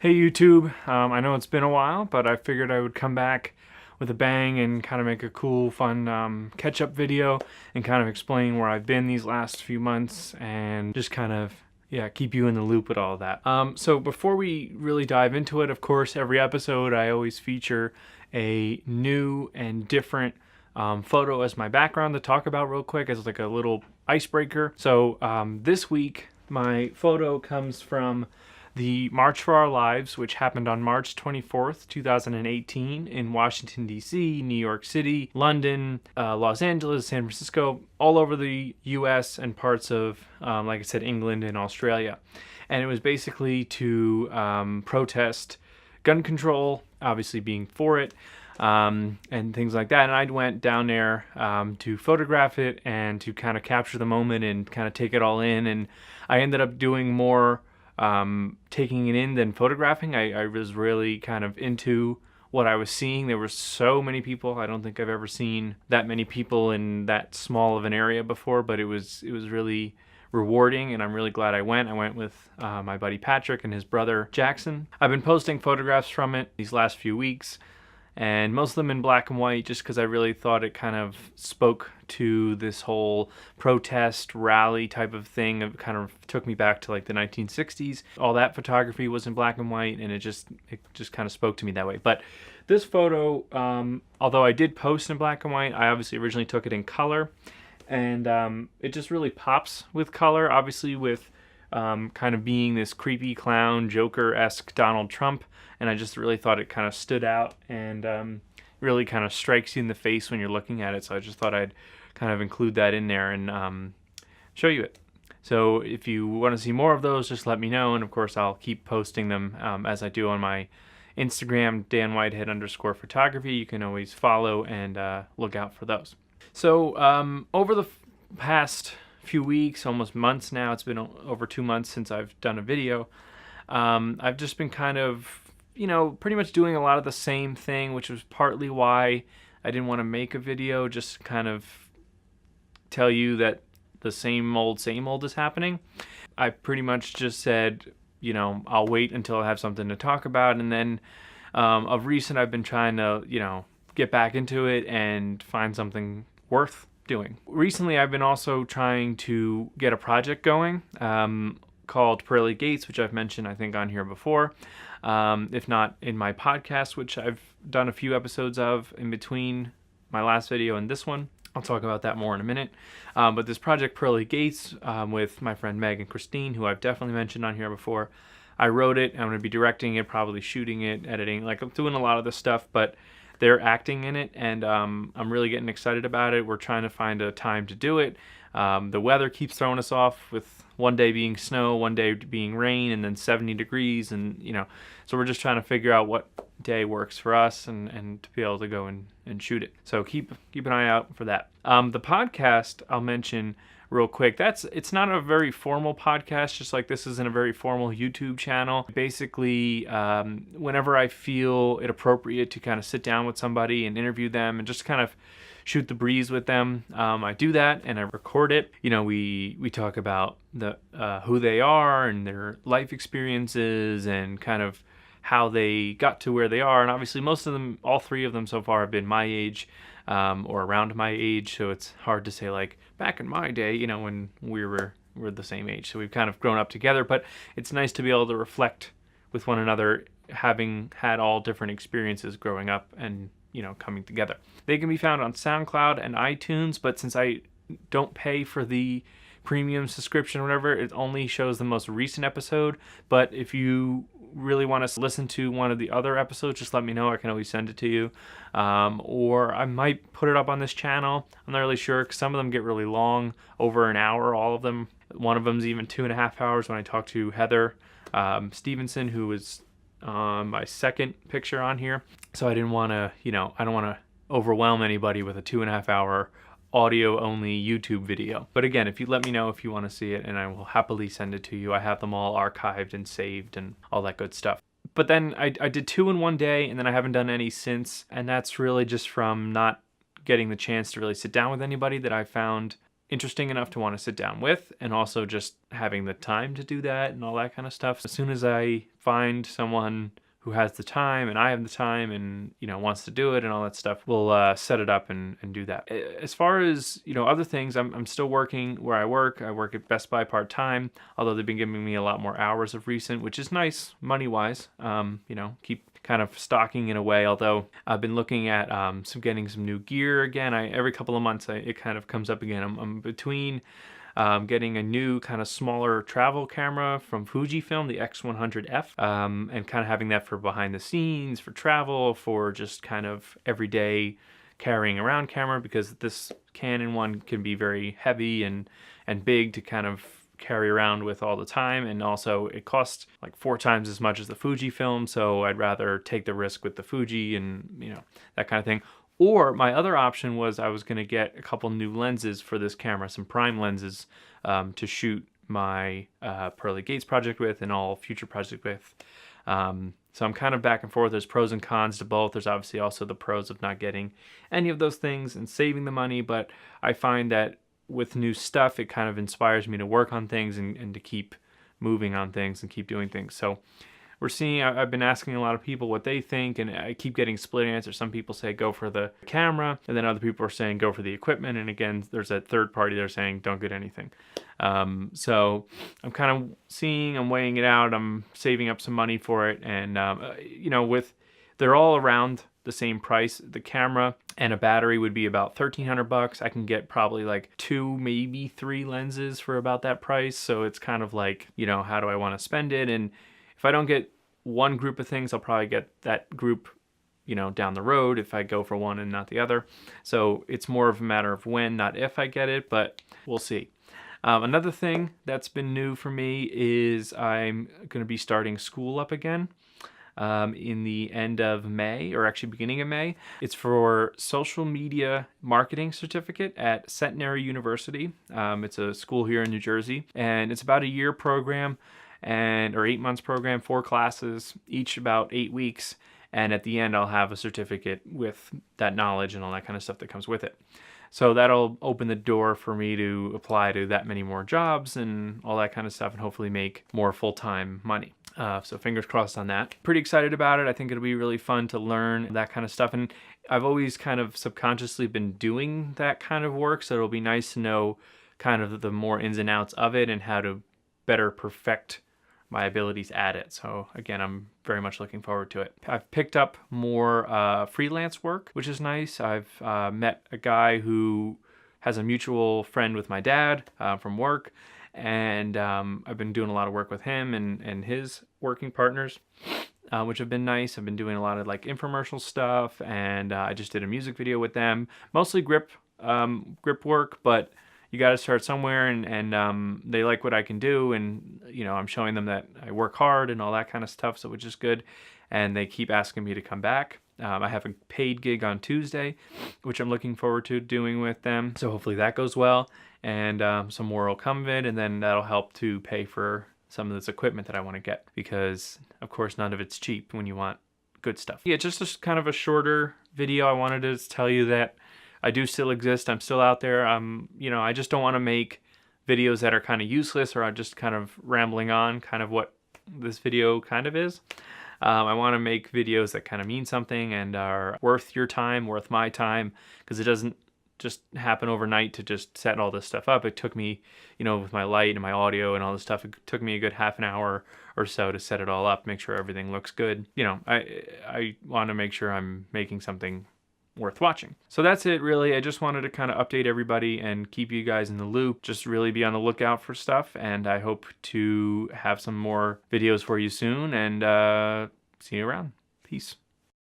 Hey YouTube, I know it's been a while, but I figured I would come back with a bang and kind of make a cool, fun catch-up video and kind of explain where I've been these last few months and just kind of, yeah, keep you in the loop with all of that. So before we really dive into it, of course, every episode I always feature a new and different photo as my background to talk about real quick as like a little icebreaker. So this week, my photo comes from the March for Our Lives, which happened on March 24th, 2018 in Washington, D.C., New York City, London, Los Angeles, San Francisco, all over the U.S. and parts of, like I said, England and Australia. And it was basically to protest gun control, obviously being for it, and things like that. And I went down there to photograph it and to kind of capture the moment and kind of take it all in. And I ended up doing more taking it in than photographing. I was really kind of into what I was seeing. There were so many people. I don't think I've ever seen that many people in that small of an area before, but it was really rewarding, and I'm really glad I went. I went with my buddy Patrick and his brother Jackson. I've been posting photographs from it these last few weeks, and most of them in black and white just because I really thought it kind of spoke to this whole protest rally type of thing. It kind of took me back to like the 1960s. All that photography was in black and white, and it just kind of spoke to me that way. But this photo, although I did post in black and white, I obviously originally took it in color, and it just really pops with color, obviously with kind of being this creepy clown Joker-esque Donald Trump, and I just really thought it kind of stood out and really kind of strikes you in the face when you're looking at it. So I just thought I'd kind of include that in there and show you it. So if you want to see more of those, just let me know, and of course I'll keep posting them as I do on my Instagram, DanWhitehead_photography. You can always follow and look out for those. So over the past few weeks, almost months now, it's been over 2 months since I've done a video. I've just been kind of, pretty much doing a lot of the same thing, which was partly why I didn't want to make a video, just kind of tell you that the same old is happening. I pretty much just said, I'll wait until I have something to talk about, and then of recent I've been trying to, get back into it and find something worth doing. Recently I've been also trying to get a project going called Pearly Gates, which I've mentioned I think on here before, if not in my podcast, which I've done a few episodes of in between my last video and this one. I'll talk about that more in a minute. But this project Pearly Gates with my friend Meg and Christine, who I've definitely mentioned on here before, I wrote it. I'm going to be directing it, probably shooting it, editing, like I'm doing a lot of the stuff, but they're acting in it, and I'm really getting excited about it. We're trying to find a time to do it. The weather keeps throwing us off, with one day being snow, one day being rain, and then 70 degrees, and so we're just trying to figure out what day works for us and to be able to go and shoot it. So keep an eye out for that. The podcast I'll mention real quick. It's not a very formal podcast, just like this isn't a very formal YouTube channel. Basically, whenever I feel it appropriate to kind of sit down with somebody and interview them and just kind of shoot the breeze with them, I do that and I record it. We talk about the who they are and their life experiences and kind of how they got to where they are. And obviously most of them, all three of them so far, have been my age or around my age, so it's hard to say like back in my day, when we're the same age. So we've kind of grown up together, but it's nice to be able to reflect with one another, having had all different experiences growing up and coming together. They can be found on SoundCloud and iTunes, but since I don't pay for the premium subscription or whatever, it only shows the most recent episode. But if you really want to listen to one of the other episodes, just let me know. I can always send it to you, or I might put it up on this channel. I'm not really sure, because some of them get really long, over an hour, all of them. One of them's even 2.5 hours when I talked to Heather Stevenson, who was my second picture on here. So I didn't want to, I don't want to overwhelm anybody with a 2.5 hour audio only YouTube video. But again, if you let me know if you want to see it, and I will happily send it to you. I have them all archived and saved and all that good stuff. But then I did 2 in one day, and then I haven't done any since, and that's really just from not getting the chance to really sit down with anybody that I found interesting enough to want to sit down with, and also just having the time to do that and all that kind of stuff. As soon as I find someone who has the time and I have the time and, you know, wants to do it and all that stuff, we'll set it up and do that. As far as, you know, other things, I'm still working where I work. I work at Best Buy part-time, although they've been giving me a lot more hours of recent, which is nice money-wise. You know, keep kind of stocking in a way, although I've been looking at getting some new gear again. Every couple of months it kind of comes up again. I'm between getting a new kind of smaller travel camera from Fujifilm, the X100F, and kind of having that for behind the scenes, for travel, for just kind of everyday carrying around camera, because this Canon one can be very heavy and big to kind of carry around with all the time, and also it costs like 4 times as much as the Fujifilm, so I'd rather take the risk with the Fuji and, you know, that kind of thing. Or my other option was I was going to get a couple new lenses for this camera, some prime lenses to shoot my Pearly Gates project with and all future projects with. So I'm kind of back and forth. There's pros and cons to both. There's obviously also the pros of not getting any of those things and saving the money, but I find that with new stuff, it kind of inspires me to work on things and to keep moving on things and keep doing things. So we're seeing, I've been asking a lot of people what they think, and I keep getting split answers. Some people say go for the camera, and then other people are saying go for the equipment. And again, there's that third party they're saying don't get anything. So I'm kind of seeing, I'm weighing it out. I'm saving up some money for it. And, you know, they're all around the same price. The camera and a battery would be about $1,300. I can get probably like 2, maybe 3 lenses for about that price. So it's kind of like, you know, how do I want to spend it? And if I don't get one group of things, I'll probably get that group, you know, down the road if I go for one and not the other. So it's more of a matter of when, not if I get it, but we'll see. Another thing that's been new for me is I'm going to be starting school up again in the end of May, or actually beginning of May. It's for social media marketing certificate at Centenary University. It's a school here in New Jersey, and it's about a year program. Or 8 months program, 4 classes, each about 8 weeks. And at the end, I'll have a certificate with that knowledge and all that kind of stuff that comes with it. So that'll open the door for me to apply to that many more jobs and all that kind of stuff, and hopefully make more full-time money. So fingers crossed on that. Pretty excited about it. I think it'll be really fun to learn that kind of stuff. And I've always kind of subconsciously been doing that kind of work, so it'll be nice to know kind of the more ins and outs of it and how to better perfect my abilities at it. So again, I'm very much looking forward to it. I've picked up more freelance work, which is nice. I've met a guy who has a mutual friend with my dad from work, and I've been doing a lot of work with him and his working partners, which have been nice. I've been doing a lot of like infomercial stuff, and I just did a music video with them, mostly grip work, but you got to start somewhere, and they like what I can do, and you know, I'm showing them that I work hard and all that kind of stuff, so which is good, and they keep asking me to come back. I have a paid gig on Tuesday, which I'm looking forward to doing with them, so hopefully that goes well, and some more will come of it, and then that'll help to pay for some of this equipment that I want to get, because of course none of it's cheap when you want good stuff. Yeah, just a kind of a shorter video. I wanted to tell you that I do still exist. I'm still out there. You know, I just don't want to make videos that are kind of useless or are just kind of rambling on, kind of what this video kind of is. I want to make videos that kind of mean something and are worth your time, worth my time, because it doesn't just happen overnight to just set all this stuff up. It took me, you know, with my light and my audio and all this stuff, it took me a good half an hour or so to set it all up, make sure everything looks good. You know, I want to make sure I'm making something worth watching. So that's it really. I just wanted to kind of update everybody and keep you guys in the loop. Just really be on the lookout for stuff, and I hope to have some more videos for you soon, and see you around. Peace.